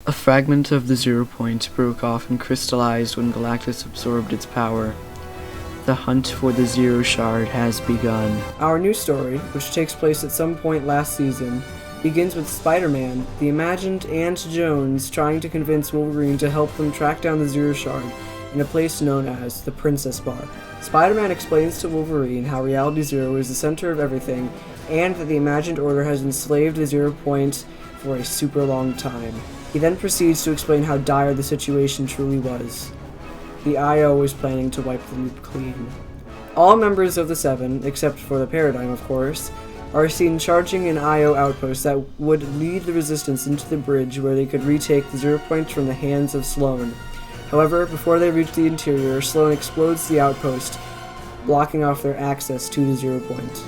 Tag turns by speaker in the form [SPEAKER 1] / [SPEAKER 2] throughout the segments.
[SPEAKER 1] A fragment of the Zero Point broke off and crystallized when Galactus absorbed its power. The hunt for the Zero Shard has begun.
[SPEAKER 2] Our new story, which takes place at some point last season, begins with Spider-Man, the Imagined, and Jones trying to convince Wolverine to help them track down the Zero Shard in a place known as the Princess Bar. Spider-Man explains to Wolverine how Reality Zero is the center of everything, and that the Imagined Order has enslaved the Zero Point for a super long time. He then proceeds to explain how dire the situation truly was. The IO was planning to wipe the loop clean. All members of the Seven, except for the Paradigm of course, are seen charging an IO outpost that would lead the Resistance into the bridge where they could retake the Zero Point from the hands of Sloan. However, before they reach the interior, Sloan explodes the outpost, blocking off their access to the Zero Point.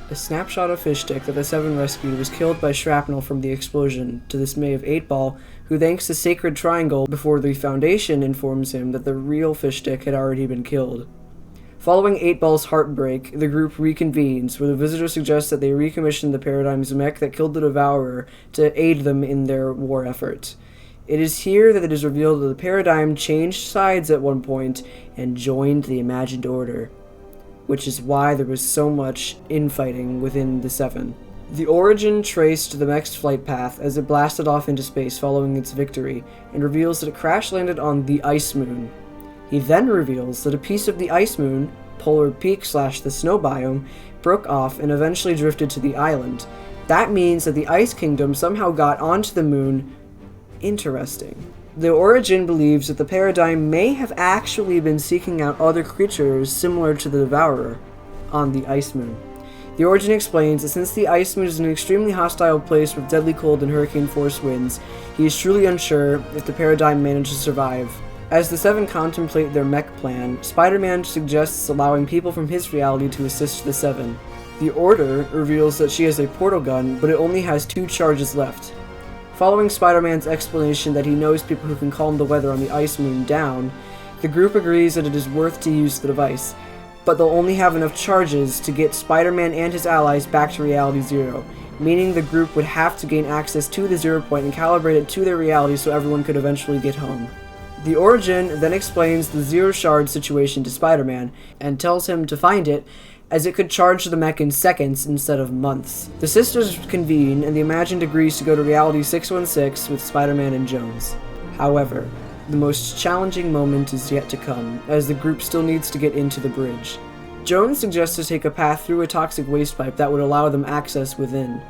[SPEAKER 2] A snapshot of Fishstick that the Seven rescued was killed by shrapnel from the explosion, to the dismay of 8-Ball, who thanks to Sacred Triangle before the Foundation informs him that the real Fishstick had already been killed. Following 8-Ball's heartbreak, the group reconvenes, where the Visitor suggests that they recommission the Paradigm's mech that killed the Devourer to aid them in their war effort. It is here that it is revealed that the Paradigm changed sides at one point and joined the Imagined Order, which is why there was so much infighting within the Seven. The Origin traced the mech's flight path as it blasted off into space following its victory, and reveals that it crash-landed on the Ice Moon. He then reveals that a piece of the Ice Moon, Polar Peak / the snow biome, broke off and eventually drifted to the island. That means that the Ice Kingdom somehow got onto the moon. Interesting. The Origin believes that the Paradigm may have actually been seeking out other creatures similar to the Devourer on the Ice Moon. The Origin explains that since the Ice Moon is an extremely hostile place with deadly cold and hurricane force winds, he is truly unsure if the Paradigm managed to survive. As the Seven contemplate their mech plan, Spider-Man suggests allowing people from his reality to assist the Seven. The Order reveals that she has a portal gun, but it only has 2 charges left. Following Spider-Man's explanation that he knows people who can calm the weather on the Ice Moon down, the group agrees that it is worth to use the device, but they'll only have enough charges to get Spider-Man and his allies back to Reality Zero, meaning the group would have to gain access to the Zero Point and calibrate it to their reality so everyone could eventually get home. The Origin then explains the Zero Shard situation to Spider-Man, and tells him to find it, as it could charge the mech in seconds instead of months. The sisters convene, and the Imagined agrees to go to Reality 616 with Spider-Man and Jones. However, the most challenging moment is yet to come, as the group still needs to get into the bridge. Jones suggests to take a path through a toxic waste pipe that would allow them access within.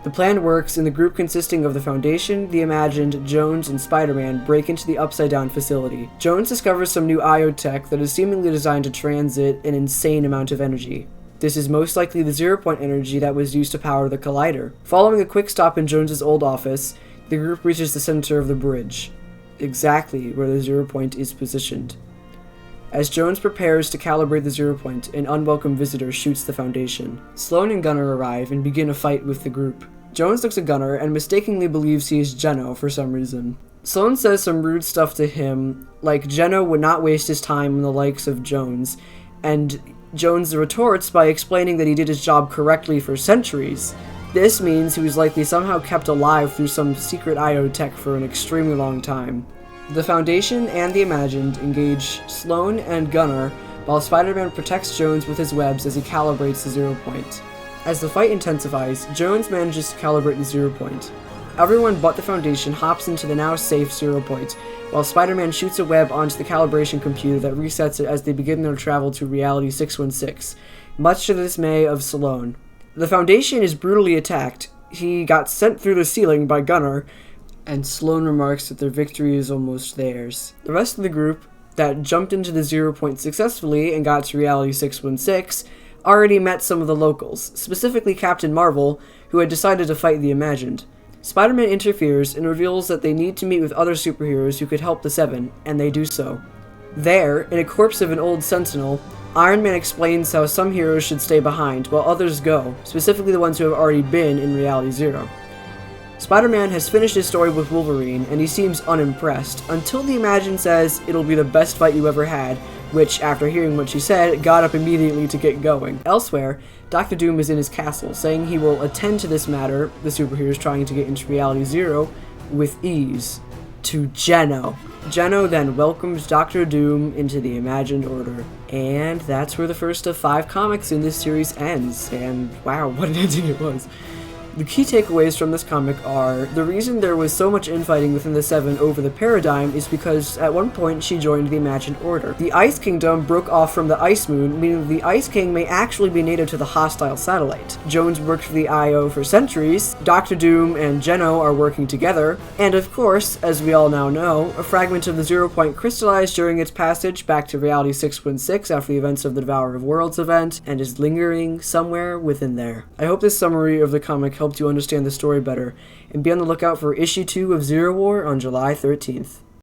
[SPEAKER 2] The plan works, and the group consisting of the Foundation, the Imagined, Jones, and Spider-Man break into the Upside Down facility. Jones discovers some new IO tech that is seemingly designed to transit an insane amount of energy. This is most likely the Zero Point energy that was used to power the Collider. Following a quick stop in Jones's old office, the group reaches the center of the bridge, exactly where the Zero Point is positioned. As Jones prepares to calibrate the Zero Point, an unwelcome visitor shoots the Foundation. Sloan and Gunner arrive and begin a fight with the group. Jones looks at Gunner and mistakenly believes he is Geno for some reason. Sloan says some rude stuff to him, like Geno would not waste his time on the likes of Jones, and Jones retorts by explaining that he did his job correctly for centuries. This means he was likely somehow kept alive through some secret IO tech for an extremely long time. The Foundation and the Imagined engage Sloan and Gunner, while Spider-Man protects Jones with his webs as he calibrates the Zero Point. As the fight intensifies, Jones manages to calibrate the Zero Point. Everyone but the Foundation hops into the now safe Zero Point, while Spider-Man shoots a web onto the calibration computer that resets it as they begin their travel to Reality 616, much to the dismay of Sloan. The Foundation is brutally attacked. He got sent through the ceiling by Gunner, and Sloan remarks that their victory is almost theirs. The rest of the group, that jumped into the Zero Point successfully and got to Reality 616, already met some of the locals, specifically Captain Marvel, who had decided to fight the Imagined. Spider-Man interferes and reveals that they need to meet with other superheroes who could help the Seven, and they do so. There, in a corpse of an old Sentinel, Iron Man explains how some heroes should stay behind, while others go, specifically the ones who have already been in Reality Zero. Spider-Man has finished his story with Wolverine, and he seems unimpressed, until the Imagined says it'll be the best fight you ever had, which, after hearing what she said, got up immediately to get going. Elsewhere, Dr. Doom is in his castle, saying he will attend to this matter, the superheroes trying to get into Reality Zero, with ease to Geno. Geno then welcomes Doctor Doom into the Imagined Order. And that's where the first of 5 comics in this series ends. And wow, what an ending it was. The key takeaways from this comic are, the reason there was so much infighting within the Seven over the Paradigm is because at one point she joined the Imagined Order. The Ice Kingdom broke off from the Ice Moon, meaning the Ice King may actually be native to the hostile satellite. Jones worked for the IO for centuries, Doctor Doom and Geno are working together, and of course, as we all now know, a fragment of the Zero Point crystallized during its passage back to Reality 616 after the events of the Devourer of Worlds event, and is lingering somewhere within there. I hope this summary of the comic helped you understand the story better, and be on the lookout for issue 2 of Zero War on July 13th.